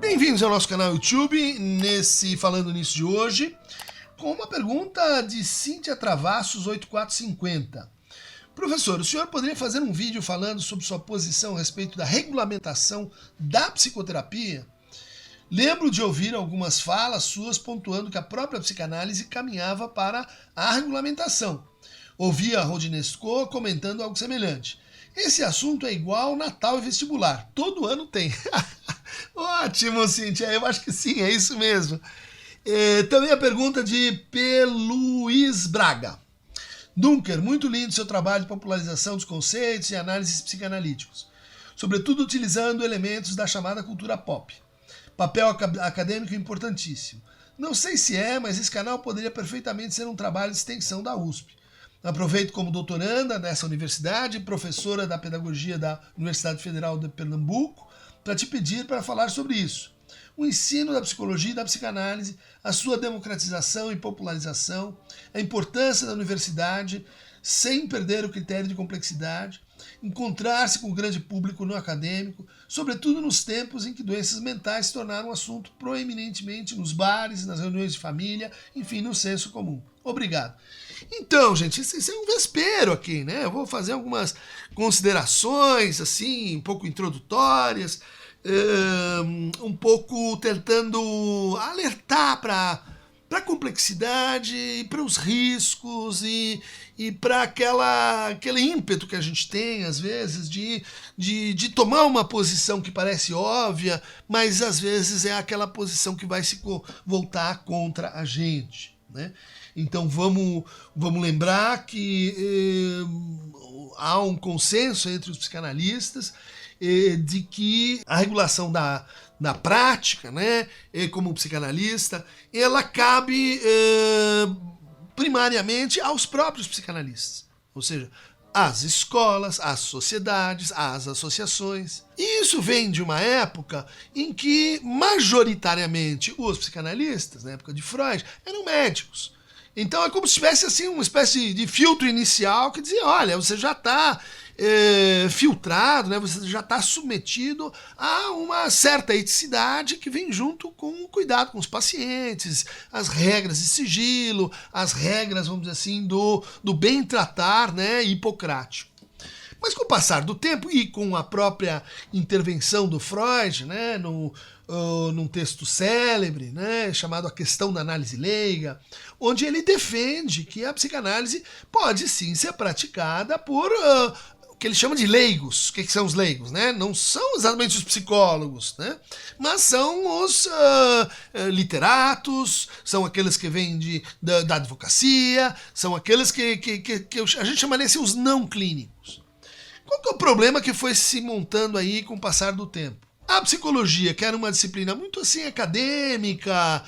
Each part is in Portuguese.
Bem-vindos ao nosso canal YouTube, nesse Falando Nisso de hoje, com uma pergunta de Cíntia Travassos 8450. Professor, o senhor poderia fazer um vídeo falando sobre sua posição a respeito da regulamentação da psicoterapia? Lembro de ouvir algumas falas suas pontuando que a própria psicanálise caminhava para a regulamentação. Ouvi a Rodinesco comentando algo semelhante. Esse assunto é igual Natal e vestibular. Todo ano tem. Ótimo, Cíntia. Eu acho que sim, é isso mesmo. Também a pergunta de P. Luiz Braga. Dunker, muito lindo seu trabalho de popularização dos conceitos e análises psicanalíticos, sobretudo utilizando elementos da chamada cultura pop. Papel acadêmico importantíssimo. Não sei se é, mas esse canal poderia perfeitamente ser um trabalho de extensão da USP. Aproveito como doutoranda nessa universidade e professora da pedagogia da Universidade Federal de Pernambuco para te pedir para falar sobre isso. O ensino da psicologia e da psicanálise, a sua democratização e popularização, a importância da universidade, sem perder o critério de complexidade, encontrar-se com o grande público no acadêmico, sobretudo nos tempos em que doenças mentais se tornaram um assunto proeminentemente nos bares, nas reuniões de família, enfim, no senso comum. Obrigado. Então, gente, isso é um vespeiro aqui, né? Eu vou fazer algumas considerações, assim, um pouco introdutórias, um pouco tentando alertar para a complexidade e para os riscos e para aquele ímpeto que a gente tem, às vezes, de tomar uma posição que parece óbvia, mas às vezes é aquela posição que vai se voltar contra a gente, né? Então vamos lembrar que há um consenso entre os psicanalistas de que a regulação da prática, né, como psicanalista, ela cabe primariamente aos próprios psicanalistas, ou seja, às escolas, às sociedades, às associações. E isso vem de uma época em que, majoritariamente, os psicanalistas, na época de Freud, eram médicos. Então é como se tivesse assim, uma espécie de filtro inicial que dizia, olha, você já está filtrado, né? Você já está submetido a uma certa eticidade que vem junto com o cuidado com os pacientes, as regras de sigilo, as regras, vamos dizer assim, do bem tratar, né, hipocrático. Mas com o passar do tempo e com a própria intervenção do Freud, né, num texto célebre, né, chamado A Questão da Análise Leiga, onde ele defende que a psicanálise pode sim ser praticada por o que ele chama de leigos. O que são os leigos? Né? Não são exatamente os psicólogos, né? Mas são os literatos, são aqueles que vêm da advocacia, são aqueles que a gente chamaria assim, os não clínicos. Qual que é o problema que foi se montando aí com o passar do tempo? A psicologia, que era uma disciplina muito assim acadêmica,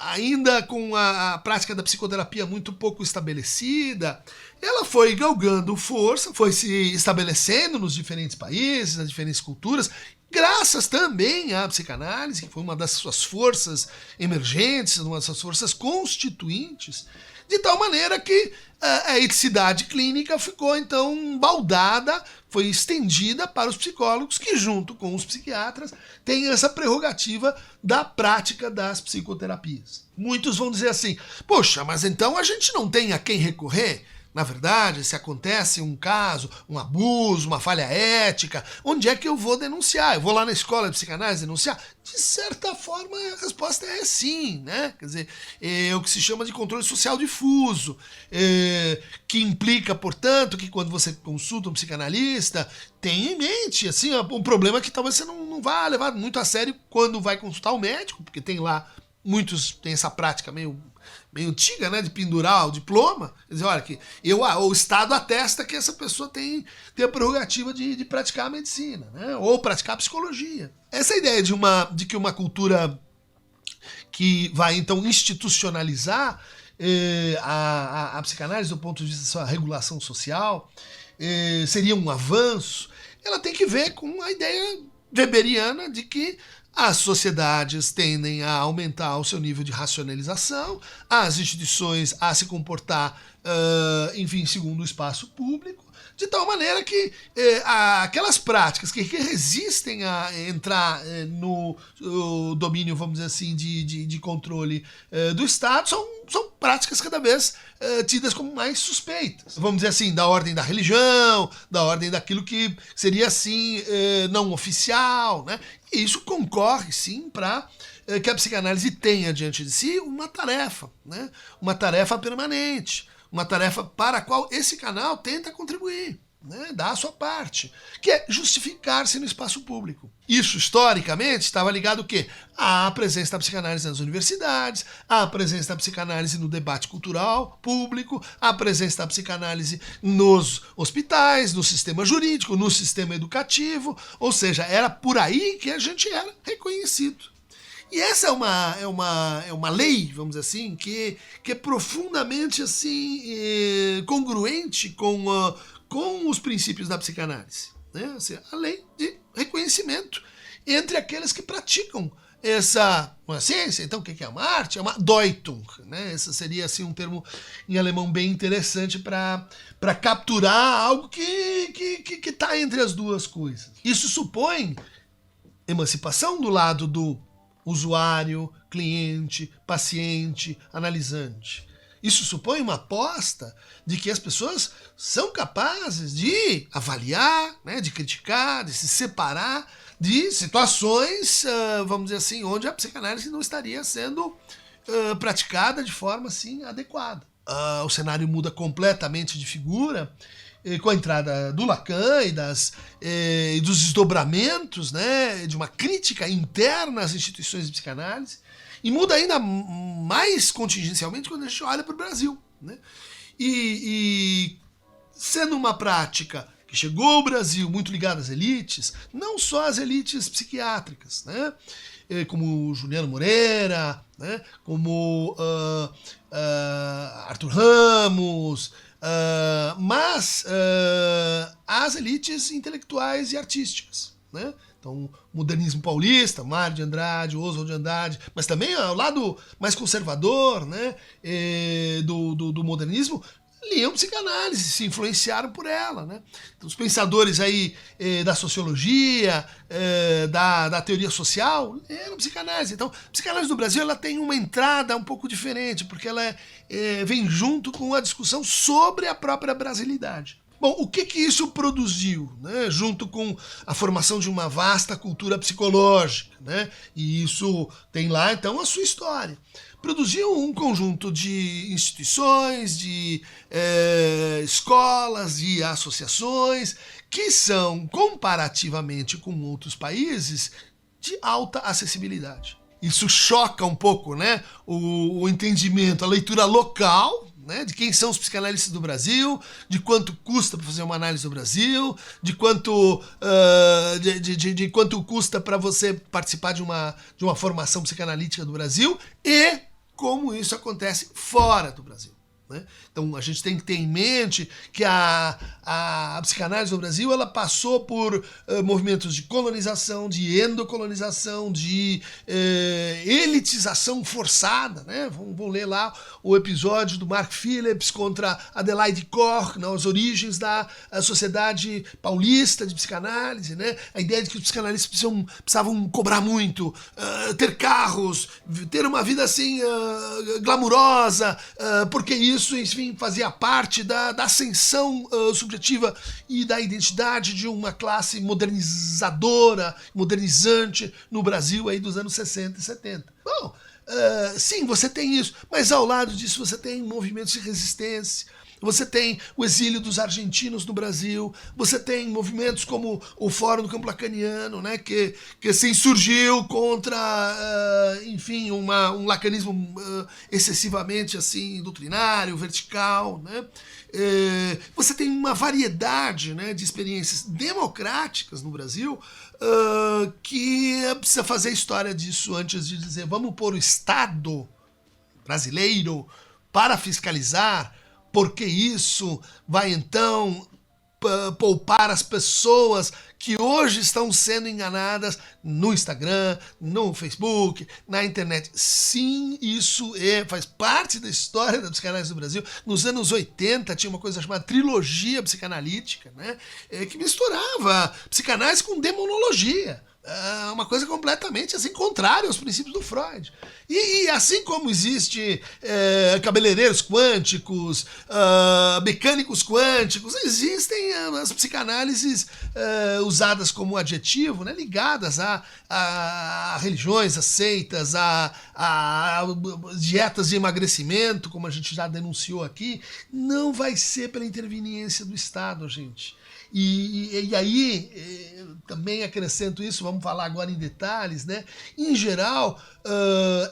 ainda com a prática da psicoterapia muito pouco estabelecida, ela foi galgando força, foi se estabelecendo nos diferentes países, nas diferentes culturas, graças também à psicanálise, que foi uma das suas forças emergentes, uma das suas forças constituintes, de tal maneira que a eticidade clínica ficou então baldada, foi estendida para os psicólogos que, junto com os psiquiatras, têm essa prerrogativa da prática das psicoterapias. Muitos vão dizer assim, poxa, mas então a gente não tem a quem recorrer? Na verdade, se acontece um caso, um abuso, uma falha ética, onde é que eu vou denunciar? Eu vou lá na escola de psicanálise denunciar? De certa forma, a resposta é sim, né? Quer dizer, é o que se chama de controle social difuso, que implica, portanto, que quando você consulta um psicanalista, tenha em mente, assim, um problema que talvez você não vá levar muito a sério quando vai consultar o médico, porque tem lá, muitos têm essa prática meio antiga, né, de pendurar o diploma, quer dizer, olha, que o Estado atesta que essa pessoa tem a prerrogativa de praticar a medicina, né, ou praticar a psicologia. Essa ideia de que uma cultura que vai, então, institucionalizar a psicanálise do ponto de vista da sua regulação social seria um avanço, ela tem que ver com a ideia weberiana de que as sociedades tendem a aumentar o seu nível de racionalização, as instituições a se comportar, enfim, segundo o espaço público, de tal maneira que aquelas práticas que resistem a entrar no domínio, vamos dizer assim, de controle do Estado são práticas cada vez tidas como mais suspeitas. Vamos dizer assim, da ordem da religião, da ordem daquilo que seria assim não oficial, né? E isso concorre sim para que a psicanálise tenha diante de si uma tarefa, né? Uma tarefa permanente, uma tarefa para a qual esse canal tenta contribuir, né? Dá a sua parte, que é justificar-se no espaço público. Isso, historicamente, estava ligado ao quê? À presença da psicanálise nas universidades, à presença da psicanálise no debate cultural público, à presença da psicanálise nos hospitais, no sistema jurídico, no sistema educativo, ou seja, era por aí que a gente era reconhecido. E essa é uma lei, vamos dizer assim, que é profundamente assim, congruente com os princípios da psicanálise, né? Assim, a lei de reconhecimento entre aqueles que praticam uma ciência. Então, o que é uma arte? É uma Deutung, né? Esse seria assim, um termo em alemão bem interessante para capturar algo que está entre as duas coisas. Isso supõe emancipação do lado do usuário, cliente, paciente, analisante. Isso supõe uma aposta de que as pessoas são capazes de avaliar, né, de criticar, de se separar de situações, vamos dizer assim, onde a psicanálise não estaria sendo praticada de forma assim adequada. O cenário muda completamente de figura com a entrada do Lacan e dos desdobramentos, né, de uma crítica interna às instituições de psicanálise, e muda ainda mais contingencialmente quando a gente olha para o Brasil, né? E sendo uma prática que chegou ao Brasil muito ligada às elites, não só às elites psiquiátricas, né, como Juliano Moreira, né, como Arthur Ramos, mas as elites intelectuais e artísticas, né? Então, modernismo paulista, Mário de Andrade, Oswald de Andrade, mas também ao lado mais conservador, né, do modernismo, liam psicanálise, se influenciaram por ela, né? Então, os pensadores aí da sociologia, da teoria social, eram psicanálise. Então, a psicanálise do Brasil ela tem uma entrada um pouco diferente, porque ela vem junto com a discussão sobre a própria brasilidade. Bom, o que isso produziu, né? Junto com a formação de uma vasta cultura psicológica, né? E isso tem lá, então, a sua história. Produziu um conjunto de instituições, de escolas, de associações, que são, comparativamente com outros países, de alta acessibilidade. Isso choca um pouco, né, o entendimento, a leitura local, né, de quem são os psicanalistas do Brasil, de quanto custa para fazer uma análise do Brasil, de quanto custa para você participar de uma formação psicanalítica do Brasil e como isso acontece fora do Brasil, né? Então a gente tem que ter em mente que a psicanálise no Brasil ela passou por movimentos de colonização, de endocolonização, de elitização forçada, né? Vamos ler lá o episódio do Mark Phillips contra Adelaide Corr, nas origens da Sociedade Paulista de Psicanálise, né? A ideia de que os psicanalistas precisavam cobrar muito, ter carros, ter uma vida assim glamurosa, porque isso, enfim, fazia parte da ascensão subjetiva e da identidade de uma classe modernizadora, modernizante no Brasil aí dos anos 60 e 70. Bom, sim, você tem isso, mas ao lado disso você tem movimentos de resistência, você tem o exílio dos argentinos no Brasil, você tem movimentos como o Fórum do Campo Lacaniano, né, que se insurgiu contra, enfim, um lacanismo excessivamente assim, doutrinário, vertical, né? Você tem uma variedade, né, de experiências democráticas no Brasil que precisa fazer história disso antes de dizer vamos pôr o Estado brasileiro para fiscalizar, porque isso vai então poupar as pessoas que hoje estão sendo enganadas no Instagram, no Facebook, na internet. Sim, isso faz parte da história da psicanálise do Brasil. Nos anos 80 tinha uma coisa chamada trilogia psicanalítica, né? Que misturava psicanálise com demonologia. Uma coisa completamente assim, contrária aos princípios do Freud. E assim como existe cabeleireiros quânticos, mecânicos quânticos, existem as psicanálises usadas como adjetivo, né, ligadas a religiões, a seitas, a dietas de emagrecimento, como a gente já denunciou aqui. Não vai ser pela interveniência do Estado, gente. E aí, também acrescento isso, vamos falar agora em detalhes, né? Em geral,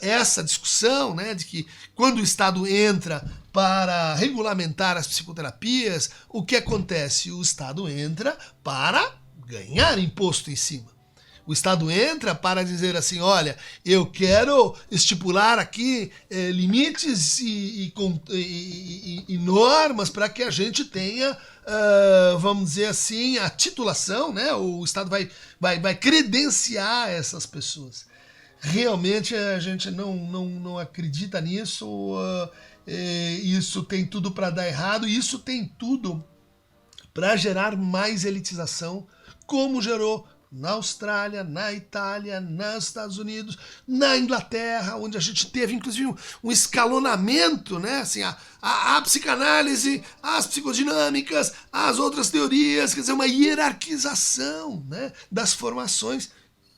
essa discussão, né, de que quando o Estado entra para regulamentar as psicoterapias, o que acontece? O Estado entra para ganhar imposto em cima. O Estado entra para dizer assim, olha, eu quero estipular aqui limites e normas para que a gente tenha, vamos dizer assim, a titulação, né? O Estado vai credenciar essas pessoas. Realmente a gente não acredita nisso, isso tem tudo para dar errado, e isso tem tudo para gerar mais elitização, como gerou na Austrália, na Itália, nos Estados Unidos, na Inglaterra, onde a gente teve inclusive um escalonamento, né? Assim, a psicanálise, as psicodinâmicas, as outras teorias, quer dizer, uma hierarquização, né, das formações,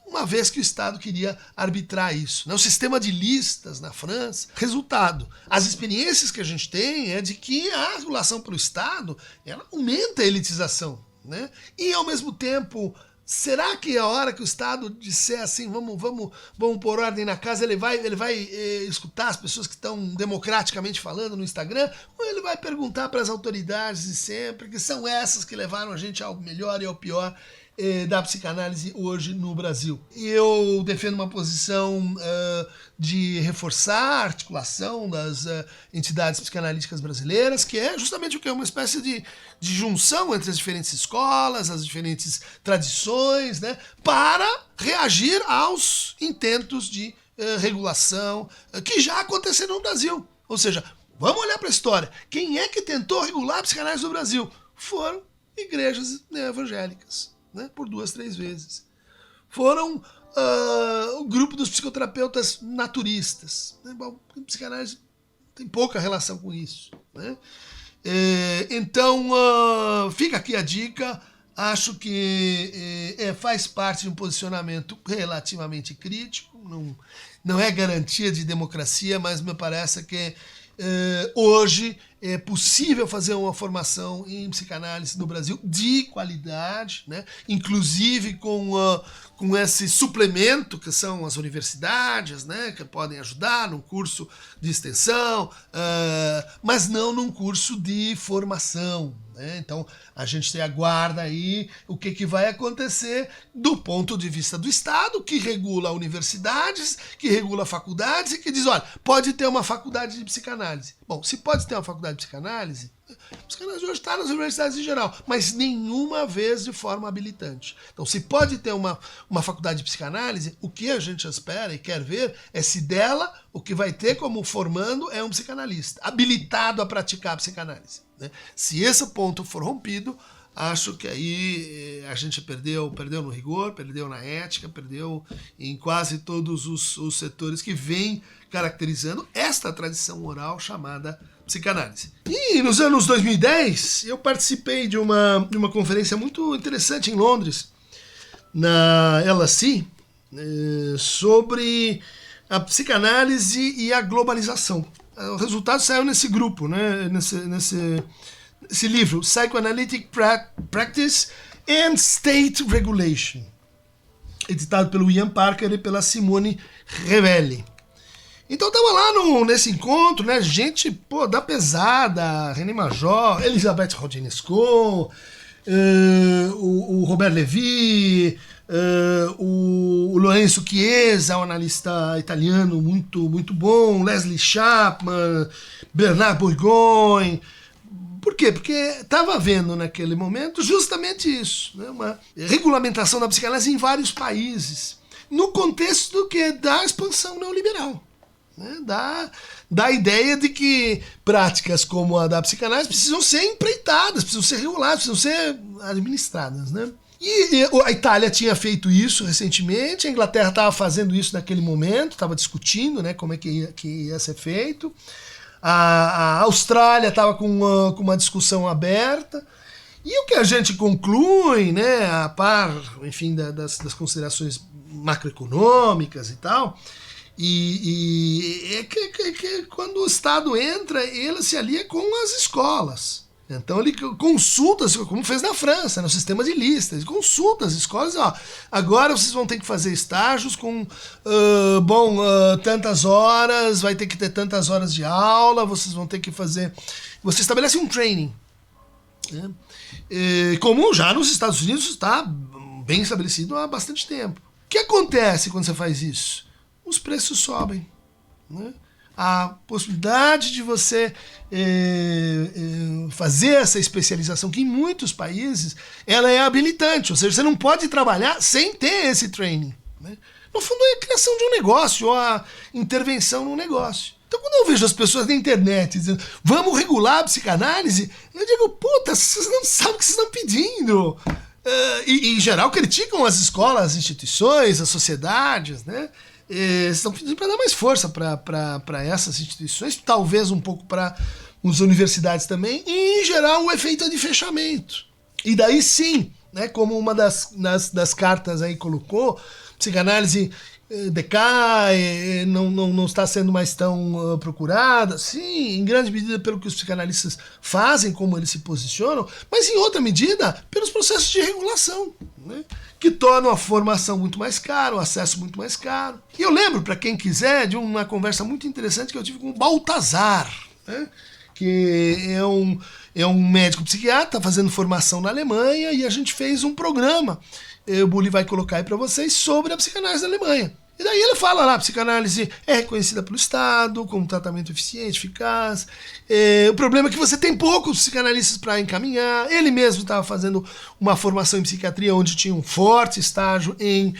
uma vez que o Estado queria arbitrar isso, né? O sistema de listas na França. Resultado, as experiências que a gente tem é de que a regulação pelo Estado, ela aumenta a elitização, né? E ao mesmo tempo, será que a hora que o Estado disser assim, vamos pôr ordem na casa, ele vai escutar as pessoas que estão democraticamente falando no Instagram, ou ele vai perguntar para as autoridades de sempre, que são essas que levaram a gente ao melhor e ao pior da psicanálise hoje no Brasil? Eu defendo uma posição de reforçar a articulação das entidades psicanalíticas brasileiras, que é justamente o que é uma espécie de junção entre as diferentes escolas, as diferentes tradições, né, para reagir aos intentos de regulação que já aconteceram no Brasil. Ou seja, vamos olhar para a história. Quem é que tentou regular a psicanálise no Brasil? Foram igrejas evangélicas, né, por 2, 3 vezes. Foram o grupo dos psicoterapeutas naturistas, né? Bom, a psicanálise tem pouca relação com isso, né? Então, fica aqui a dica. Acho que faz parte de um posicionamento relativamente crítico, não é garantia de democracia, mas me parece que hoje é possível fazer uma formação em psicanálise no Brasil de qualidade, né? Inclusive com esse suplemento que são as universidades, né? Que podem ajudar num curso de extensão, mas não num curso de formação, né? Então a gente aguarda aí o que vai acontecer do ponto de vista do Estado, que regula universidades, que regula faculdades e que diz, olha, pode ter uma faculdade de psicanálise. Bom, se pode ter uma faculdade de psicanálise, a psicanálise hoje está nas universidades em geral, mas nenhuma vez de forma habilitante. Então, se pode ter uma faculdade de psicanálise, o que a gente espera e quer ver é se dela o que vai ter como formando é um psicanalista, habilitado a praticar a psicanálise, né? Se esse ponto for rompido, acho que aí a gente perdeu no rigor, perdeu na ética, perdeu em quase todos os setores que vêm caracterizando esta tradição oral chamada psicanálise. E nos anos 2010, eu participei de uma conferência muito interessante em Londres, na LSE, sobre a psicanálise e a globalização. O resultado saiu nesse grupo, né? Nesse livro, Psychoanalytic Practice and State Regulation, editado pelo Ian Parker e pela Simone Revelli. Então tava lá nesse encontro, né, gente, da pesada, René Major, Elisabeth Rodzinesco, o Robert Levy, o Lorenzo Chiesa, um analista italiano muito bom, Leslie Chapman, Bernard Bourgogne. Por quê? Porque estava havendo naquele momento justamente isso, né? Uma regulamentação da psicanálise em vários países, no contexto do quê? Da expansão neoliberal. Né? Da ideia de que práticas como a da psicanálise precisam ser empreitadas, precisam ser reguladas, precisam ser administradas. Né? E a Itália tinha feito isso recentemente, a Inglaterra estava fazendo isso naquele momento, estava discutindo, né, como é que ia ser feito. A Austrália estava com uma discussão aberta. E o que a gente conclui, né, a par, enfim, das considerações macroeconômicas e tal, é que quando o Estado entra, ele se alia com as escolas. Então ele consulta, como fez na França, no sistema de listas, ele consulta as escolas, ó, agora vocês vão ter que fazer estágios com, tantas horas, vai ter que ter tantas horas de aula, vocês vão ter que fazer... Você estabelece um training. Né? Como já nos Estados Unidos está bem estabelecido há bastante tempo. O que acontece quando você faz isso? Os preços sobem. Né? A possibilidade de você fazer essa especialização, que em muitos países ela é habilitante, ou seja, você não pode trabalhar sem ter esse training. Né? No fundo é a criação de um negócio, ou a intervenção num negócio. Então quando eu vejo as pessoas na internet dizendo vamos regular a psicanálise, eu digo, puta, vocês não sabem o que vocês estão pedindo. E em geral criticam as escolas, as instituições, as sociedades, né? Estão pedindo para dar mais força para essas instituições, talvez um pouco para as universidades também, e em geral o efeito é de fechamento. E daí sim, né, como uma das cartas aí colocou, psicanálise decai, não está sendo mais tão procurada, sim, em grande medida pelo que os psicanalistas fazem, como eles se posicionam, mas em outra medida pelos processos de regulação, né, que tornam a formação muito mais cara, o acesso muito mais caro. E eu lembro, para quem quiser, de uma conversa muito interessante que eu tive com o Baltazar, né, que é um médico psiquiatra, fazendo formação na Alemanha, e a gente fez um programa, o Bully vai colocar aí para vocês, sobre a psicanálise da Alemanha. E daí ele fala lá, a psicanálise é reconhecida pelo Estado como tratamento eficiente, eficaz. O problema é que você tem poucos psicanalistas para encaminhar. Ele mesmo estava fazendo uma formação em psiquiatria onde tinha um forte estágio em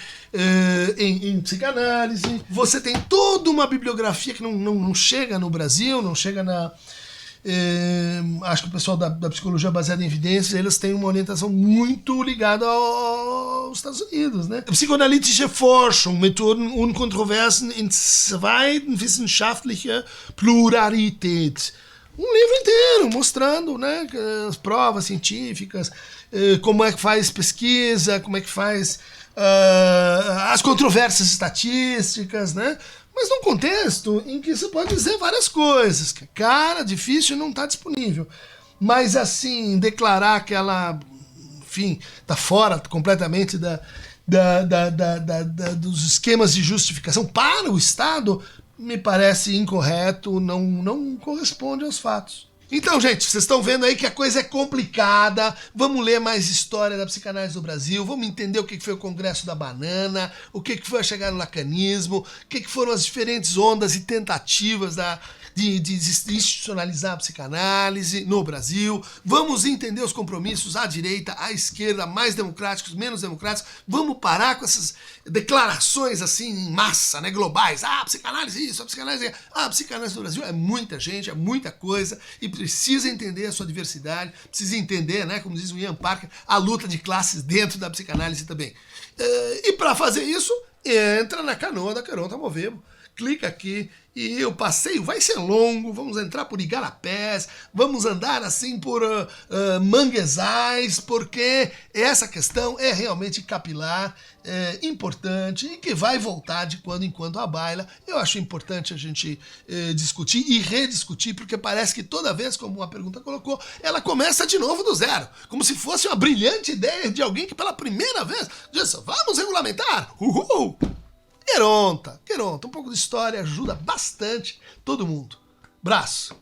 psicanálise. Você tem toda uma bibliografia que não chega no Brasil, não chega na... acho que o pessoal da psicologia baseada em evidências, eles têm uma orientação muito ligada aos Estados Unidos, né? Psychoanalytische Forschung, Methoden und Kontroversen in zweiwissenschaftlicher Pluralität. Um livro inteiro mostrando, né, as provas científicas, como é que faz pesquisa, como é que faz as controvérsias estatísticas, né? Mas num contexto em que você pode dizer várias coisas, que cara, difícil, não está disponível. Mas assim, declarar que ela, enfim, está fora completamente dos esquemas de justificação para o Estado, me parece incorreto, não corresponde aos fatos. Então, gente, vocês estão vendo aí que a coisa é complicada. Vamos ler mais história da psicanálise do Brasil, vamos entender o que foi o Congresso da Banana, o que foi a chegada do lacanismo, o que foram as diferentes ondas e tentativas de institucionalizar a psicanálise no Brasil. Vamos entender os compromissos à direita, à esquerda, mais democráticos, menos democráticos. Vamos parar com essas declarações assim em massa, né, globais. A psicanálise isso, a psicanálise aquilo. A psicanálise no Brasil é muita gente, é muita coisa e precisa entender a sua diversidade, precisa entender, né, como diz o Ian Parker, a luta de classes dentro da psicanálise também. E para fazer isso, entra na canoa da Carota Movebo. Clica aqui e o passeio vai ser longo, vamos entrar por igarapés, vamos andar assim por manguezais, porque essa questão é realmente capilar, importante e que vai voltar de quando em quando à baila. Eu acho importante a gente discutir e rediscutir, porque parece que toda vez, como a pergunta colocou, ela começa de novo do zero, como se fosse uma brilhante ideia de alguém que pela primeira vez disse, vamos regulamentar, uhul! Queronta, um pouco de história ajuda bastante todo mundo. Braço!